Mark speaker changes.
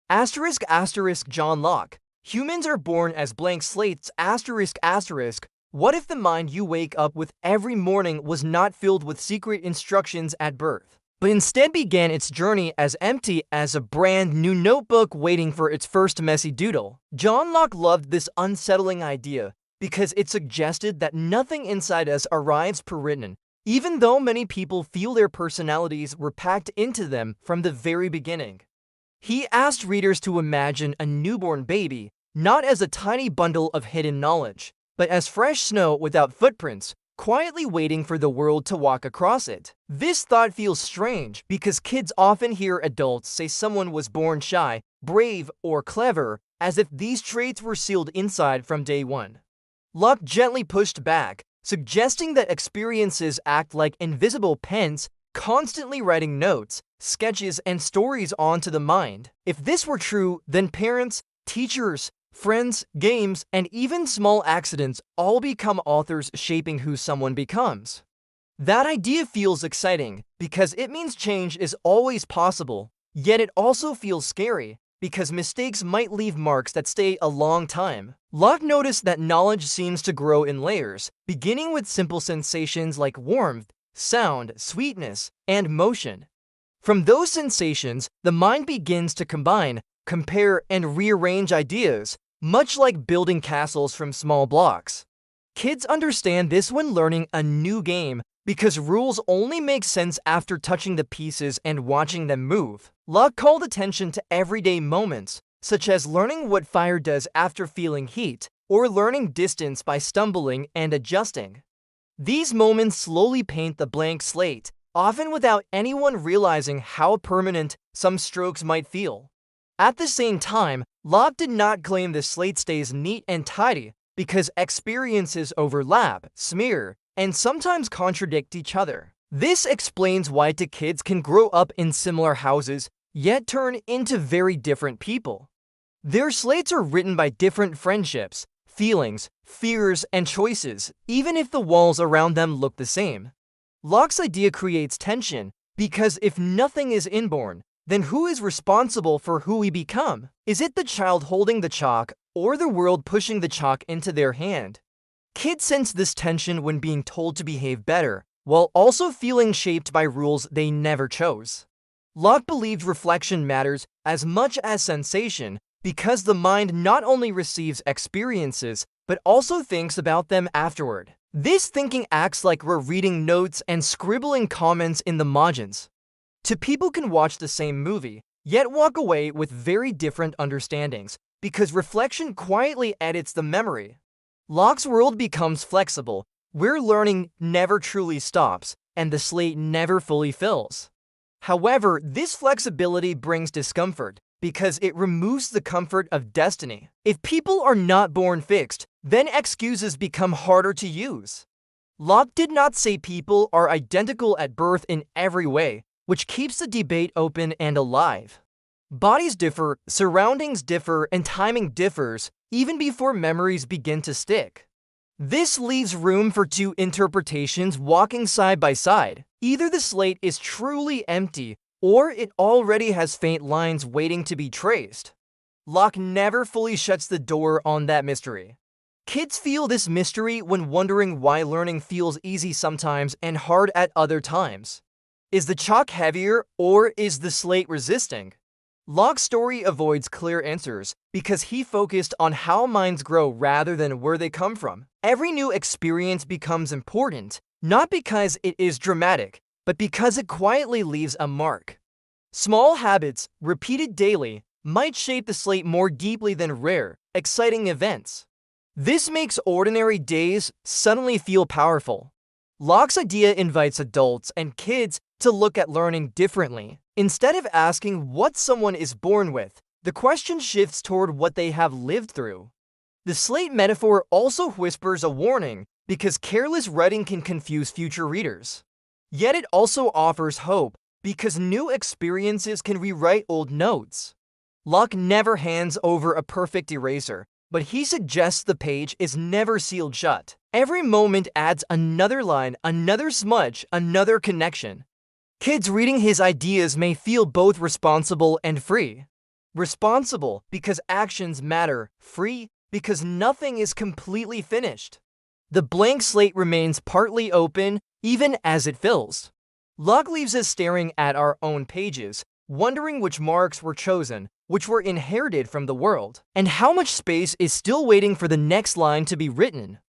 Speaker 1: Asterisk asterisk John Locke. Humans are born as blank slates asterisk asterisk. What if the mind you wake up with every morning was not filled with secret instructions at birth, but instead began its journey as empty as a brand new notebook waiting for its first messy doodle? John Locke loved this unsettling idea because it suggested that nothing inside us arrives pre-written, even though many people feel their personalities were packed into them from the very beginning. He asked readers to imagine a newborn baby not as a tiny bundle of hidden knowledge, but as fresh snow without footprints, quietly waiting for the world to walk across it. This thought feels strange because kids often hear adults say someone was born shy, brave, or clever, as if these traits were sealed inside from day one. Locke gently pushed back, suggesting that experiences act like invisible pens, constantly writing notes, sketches, and stories onto the mind. If this were true, then parents, teachers, friends, games, and even small accidents all become authors shaping who someone becomes. That idea feels exciting because it means change is always possible, yet it also feels scary because mistakes might leave marks that stay a long time. Locke noticed that knowledge seems to grow in layers, beginning with simple sensations like warmth, sound, sweetness, and motion. From those sensations, the mind begins to combine, compare, and rearrange ideas, much like building castles from small blocks. Kids understand this when learning a new game because rules only make sense after touching the pieces and watching them move. Locke called attention to everyday moments, such as learning what fire does after feeling heat, or learning distance by stumbling and adjusting. These moments slowly paint the blank slate, often without anyone realizing how permanent some strokes might feel. At the same time, Locke did not claim the slate stays neat and tidy because experiences overlap, smear, and sometimes contradict each other. This explains why two kids can grow up in similar houses, yet turn into very different people. Their slates are written by different friendships, feelings, fears, and choices, even if the walls around them look the same. Locke's idea creates tension because if nothing is inborn, then who is responsible for who we become? Is it the child holding the chalk or the world pushing the chalk into their hand? Kids sense this tension when being told to behave better, while also feeling shaped by rules they never chose. Locke believed reflection matters as much as sensation because the mind not only receives experiences, but also thinks about them afterward. This thinking acts like we're reading notes and scribbling comments in the margins. Two people can watch the same movie, yet walk away with very different understandings, because reflection quietly edits the memory. Locke's world becomes flexible, where learning never truly stops, and the slate never fully fills. However, this flexibility brings discomfort, because it removes the comfort of destiny. If people are not born fixed, then excuses become harder to use. Locke did not say people are identical at birth in every way, which keeps the debate open and alive. Bodies differ, surroundings differ, and timing differs, even before memories begin to stick. This leaves room for two interpretations walking side by side. Either the slate is truly empty, or it already has faint lines waiting to be traced. Locke never fully shuts the door on that mystery. Kids feel this mystery when wondering why learning feels easy sometimes and hard at other times. Is the chalk heavier, or is the slate resisting? Locke's story avoids clear answers because he focused on how minds grow rather than where they come from. Every new experience becomes important, not because it is dramatic, but because it quietly leaves a mark. Small habits, repeated daily, might shape the slate more deeply than rare, exciting events. This makes ordinary days suddenly feel powerful. Locke's idea invites adults and kids to look at learning differently. Instead of asking what someone is born with, the question shifts toward what they have lived through. The slate metaphor also whispers a warning because careless writing can confuse future readers. Yet it also offers hope because new experiences can rewrite old notes. Locke never hands over a perfect eraser, but he suggests the page is never sealed shut. Every moment adds another line, another smudge, another connection. Kids reading his ideas may feel both responsible and free. Responsible, because actions matter. Free, because nothing is completely finished. The blank slate remains partly open, even as it fills. Locke leaves us staring at our own pages, wondering which marks were chosen, which were inherited from the world, and how much space is still waiting for the next line to be written.